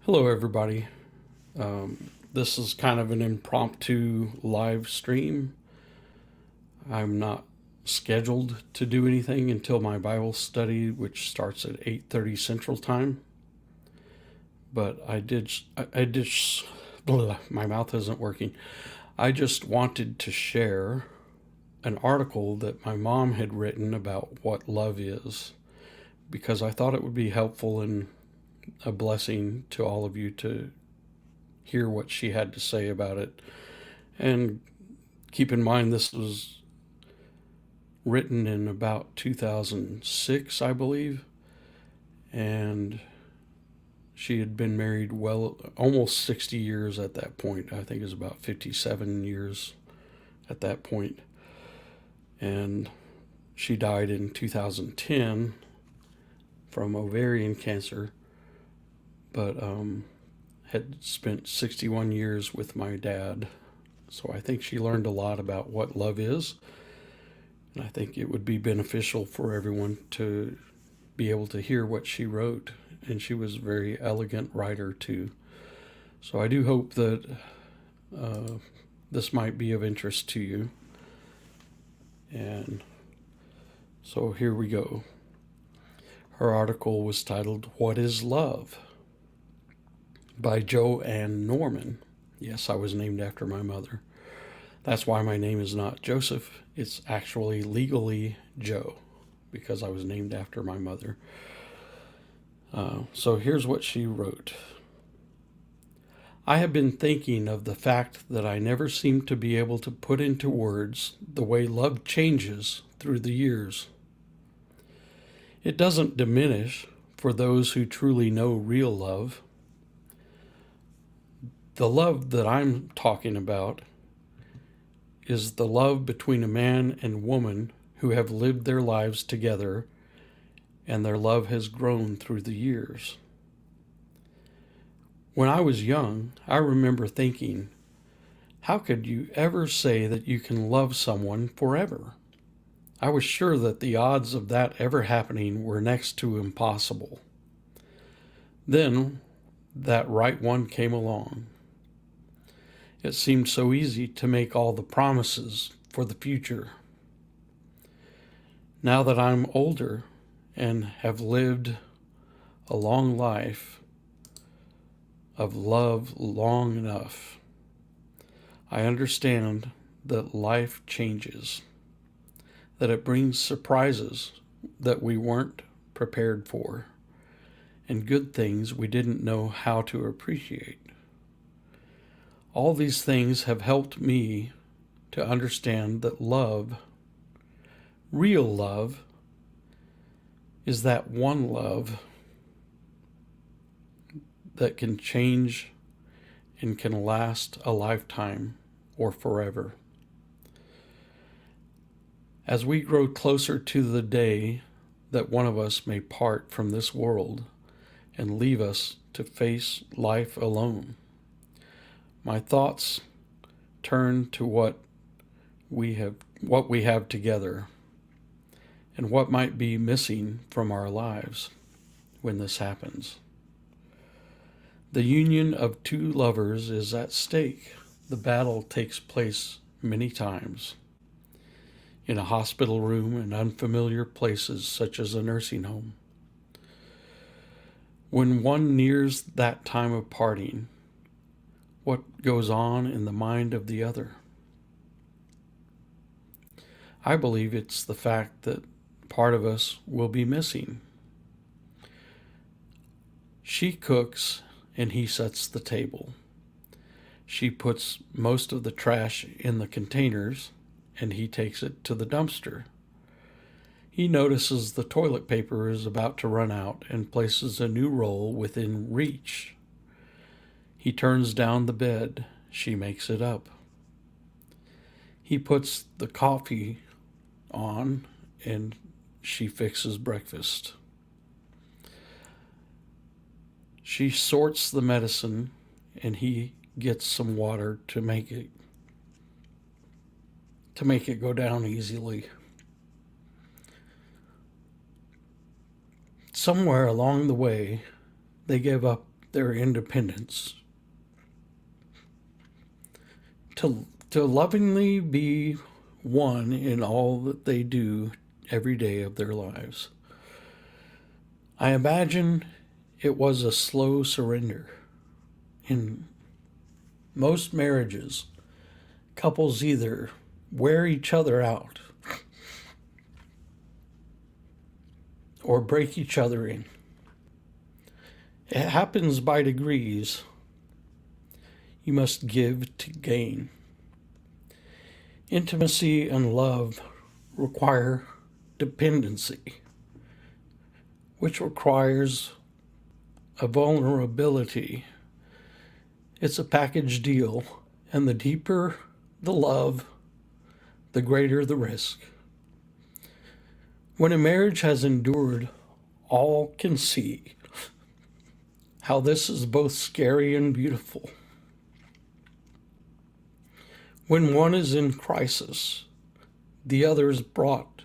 Hello, everybody. This is kind of an impromptu live stream. I'm not scheduled to do anything until my Bible study, which starts at 8:30 Central Time. But my mouth isn't working. I just wanted to share an article that my mom had written about what love is, because I thought it would be helpful and a blessing to all of you to hear what she had to say about it. And keep in mind, this was written in about 2006, I believe. And she had been married almost 60 years at that point. I think it was about 57 years at that point. And she died in 2010 from ovarian cancer, but had spent 61 years with my dad. So I think she learned a lot about what love is. And I think it would be beneficial for everyone to be able to hear what she wrote. And she was a very elegant writer, too. So I do hope that this might be of interest to you. And so here we go. Her article was titled, "What is Love?" by Joanne Norman. Yes, I was named after my mother. That's why my name is not Joseph. It's actually legally Joe, because I was named after my mother. So here's what she wrote. I have been thinking of the fact that I never seem to be able to put into words the way love changes through the years. It doesn't diminish for those who truly know real love. The love that I'm talking about is the love between a man and woman who have lived their lives together, and their love has grown through the years. When I was young, I remember thinking, how could you ever say that you can love someone forever? I was sure that the odds of that ever happening were next to impossible. Then that right one came along. It seemed so easy to make all the promises for the future. Now that I'm older and have lived a long life of love long enough, I understand that life changes, that it brings surprises that we weren't prepared for, and good things we didn't know how to appreciate. All these things have helped me to understand that love, real love, is that one love that can change and can last a lifetime or forever. As we grow closer to the day that one of us may part from this world and leave us to face life alone, my thoughts turn to what we have together, and what might be missing from our lives when this happens. The union of two lovers is at stake. The battle takes place many times in a hospital room and unfamiliar places such as a nursing home. When one nears that time of parting, what goes on in the mind of the other? I believe it's the fact that part of us will be missing. She cooks and he sets the table. She puts most of the trash in the containers and he takes it to the dumpster. He notices the toilet paper is about to run out and places a new roll within reach. He turns down the bed. She makes it up. He puts the coffee on and she fixes breakfast. She sorts the medicine and he gets some water to make it go down easily. Somewhere along the way, they give up their independence, to lovingly be one in all that they do every day of their lives. I imagine it was a slow surrender. In most marriages, couples either wear each other out or break each other in. It happens by degrees. You must give to gain. Intimacy and love require dependency, which requires a vulnerability. It's a package deal, and the deeper the love, the greater the risk. When a marriage has endured, all can see how this is both scary and beautiful. When one is in crisis, the other is brought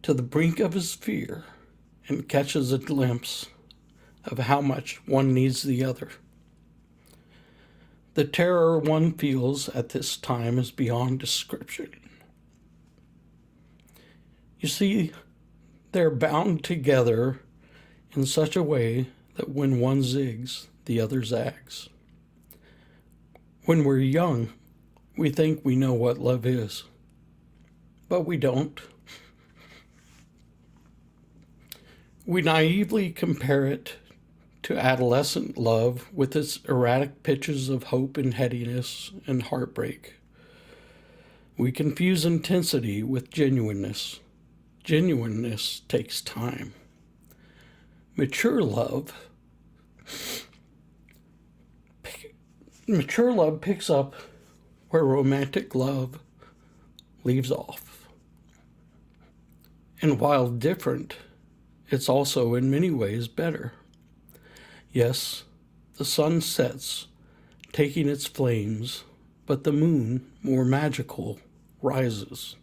to the brink of his fear and catches a glimpse of how much one needs the other. The terror one feels at this time is beyond description. You see, they're bound together in such a way that when one zigs, the other zags. When we're young, we think we know what love is, but we don't. We naively compare it to adolescent love with its erratic pitches of hope and headiness and heartbreak. We confuse intensity with genuineness. Genuineness takes time. Mature love picks up where romantic love leaves off. And while different, it's also in many ways better. Yes, the sun sets, taking its flames, but the moon, more magical, rises.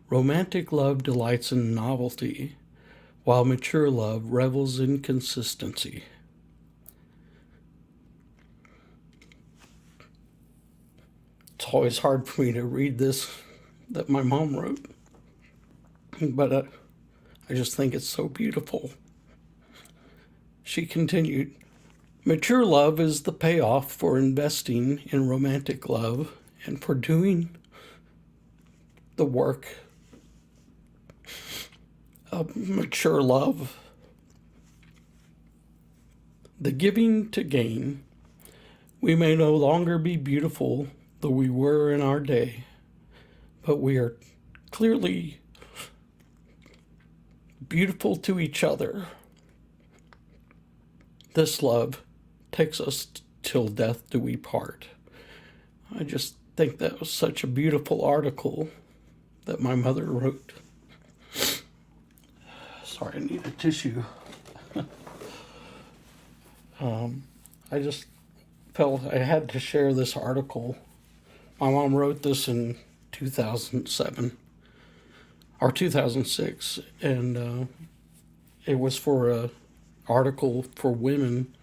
Romantic love delights in novelty, while mature love revels in consistency. It's always hard for me to read this that my mom wrote, but I just think it's so beautiful. She continued, mature love is the payoff for investing in romantic love and for doing the work of mature love. The giving to gain. We may no longer be beautiful though we were in our day, but we are clearly beautiful to each other. This love takes us till death do we part. I just think that was such a beautiful article that my mother wrote. Sorry, I need a tissue. I just felt I had to share this article. My mom wrote this in 2007 or 2006, and it was for a article for women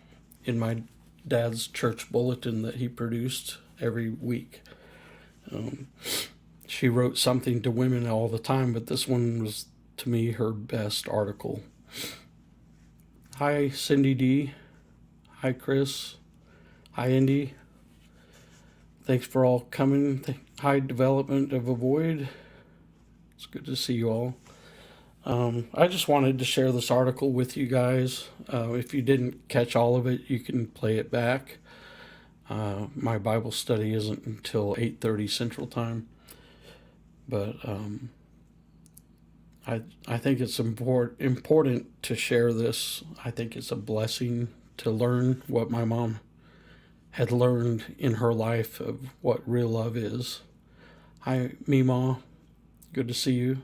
in my dad's church bulletin that he produced every week. She wrote something to women all the time, but this one was, to me, her best article. Hi, Cindy D. Hi, Chris. Hi, Indy. Thanks for all coming. Hi, Development of a Void. It's good to see you all. I just wanted to share this article with you guys. If you didn't catch all of it, you can play it back. My Bible study isn't until 8:30 Central Time. But I think it's important to share this. I think it's a blessing to learn what my mom had learned in her life of what real love is. Hi, Meemaw. Good to see you.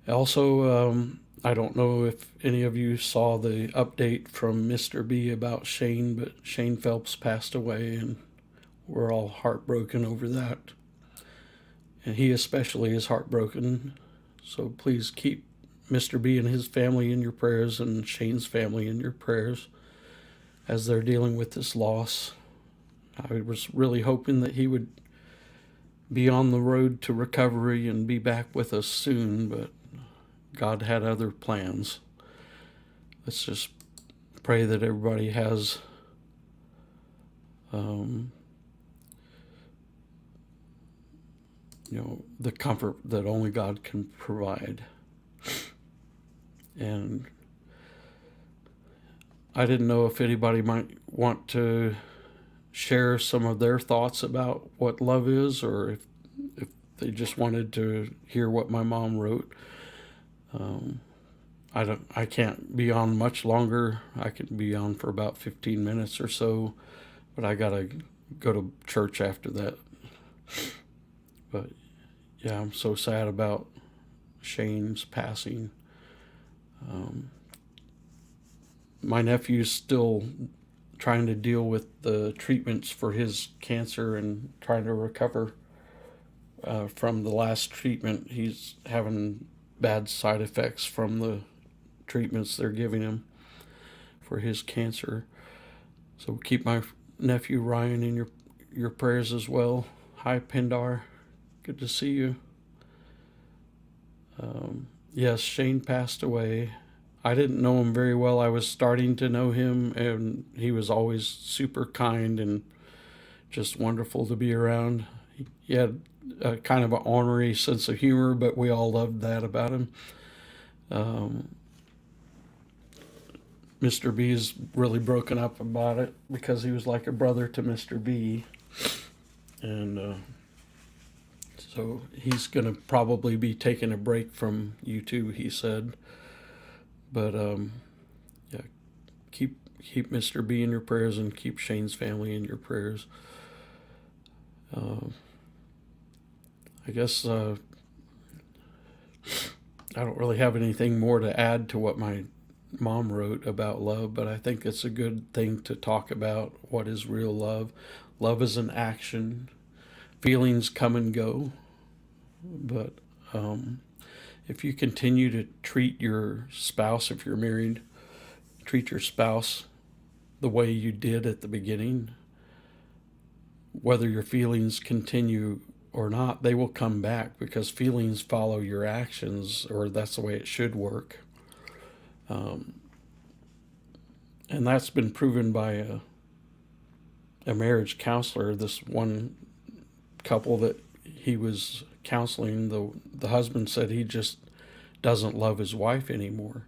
Also, I don't know if any of you saw the update from Mr. B about Shane, but Shane Phelps passed away, and we're all heartbroken over that. And he especially is heartbroken. So please keep Mr. B and his family in your prayers and Shane's family in your prayers. as they're dealing with this loss. I was really hoping that he would be on the road to recovery and be back with us soon, but God had other plans. Let's just pray that everybody has um, the comfort that only God can provide. And I didn't know if anybody might want to share some of their thoughts about what love is, or if they just wanted to hear what my mom wrote. I can't be on much longer. I can be on for about 15 minutes or so, but I gotta go to church after that. But yeah, I'm so sad about Shane's passing. My nephew's still trying to deal with the treatments for his cancer and trying to recover from the last treatment. He's having bad side effects from the treatments they're giving him for his cancer. So keep my nephew Ryan in your prayers as well. Hi, Pindar. Good to see you. Yes, Shane passed away. I didn't know him very well. I was starting to know him, and he was always super kind and just wonderful to be around. He had a kind of an ornery sense of humor, but we all loved that about him. Mr. B is really broken up about it because he was like a brother to Mr. B. And so he's going to probably be taking a break from YouTube, he said. But yeah, keep Mr. B in your prayers and keep Shane's family in your prayers. I guess I don't really have anything more to add to what my mom wrote about love, but I think it's a good thing to talk about what is real love. Love is an action. Feelings come and go, but if you continue to treat your spouse, if you're married, treat your spouse the way you did at the beginning, whether your feelings continue or not, they will come back because feelings follow your actions, or that's the way it should work. And that's been proven by a marriage counselor. This one couple that he was counseling, the husband said he just doesn't love his wife anymore.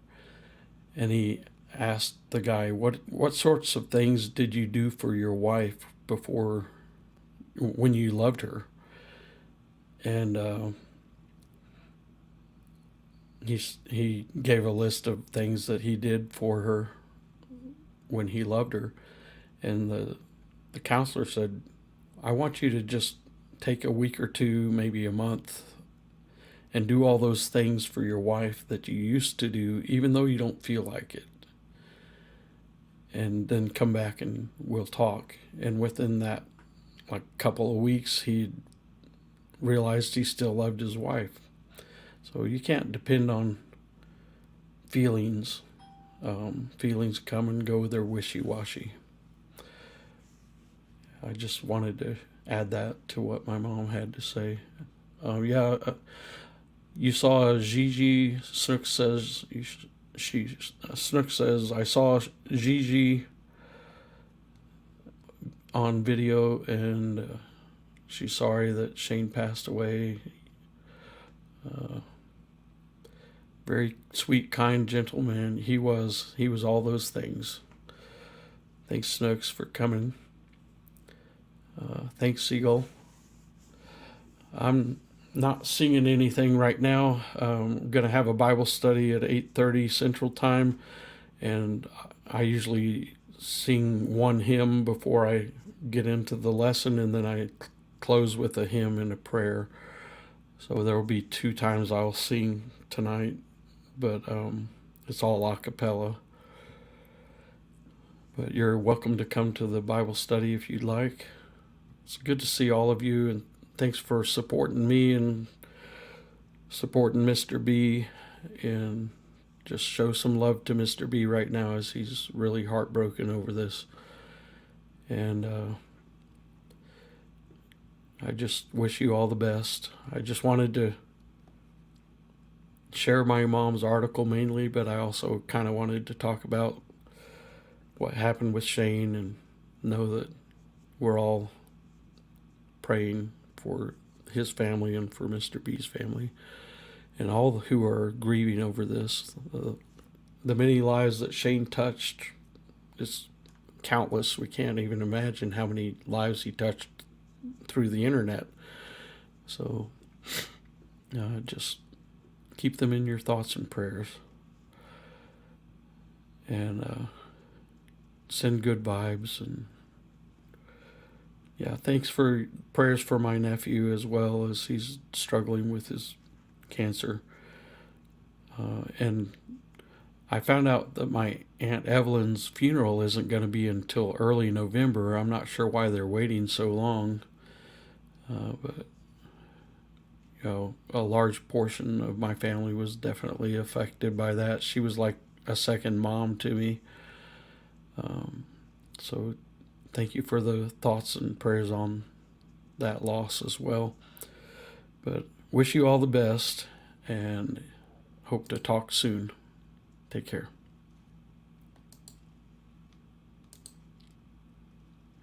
And he asked the guy, what sorts of things did you do for your wife before, when you loved her? And he gave a list of things that he did for her when he loved her. And the counselor said, I want you to just take a week or two, maybe a month, and do all those things for your wife that you used to do, even though you don't feel like it. And then come back and we'll talk. And within that couple of weeks, he realized he still loved his wife. So you can't depend on feelings. Feelings come and go, they're wishy-washy. I just wanted to add that to what my mom had to say. You saw Gigi Snook says, Snook says, I saw Gigi on video, and she's sorry that Shane passed away. Very sweet, kind, gentle man. He was all those things. Thanks, Snooks, for coming. Thanks, Seagull. I'm not singing anything right now. I'm going to have a Bible study at 8:30 Central Time, and I usually sing one hymn before I get into the lesson, and then I close with a hymn and a prayer. So there will be 2 times I'll sing tonight, but it's all a cappella. But you're welcome to come to the Bible study if you'd like. It's good to see all of you, and thanks for supporting me and supporting Mr. B, and just show some love to Mr. B right now as he's really heartbroken over this. And I just wish you all the best. I just wanted to share my mom's article mainly, but I also kind of wanted to talk about what happened with Shane and know that we're all praying for his family and for Mr. B's family and all who are grieving over this. The many lives that Shane touched is countless. We can't even imagine how many lives he touched through the internet. So just keep them in your thoughts and prayers. And send good vibes. And yeah, thanks for prayers for my nephew as well, as he's struggling with his cancer. And I found out that my Aunt Evelyn's funeral isn't going to be until early November. I'm not sure why they're waiting so long. But a large portion of my family was definitely affected by that. She was like a second mom to me. So thank you for the thoughts and prayers on that loss as well. But wish you all the best and hope to talk soon. Take care.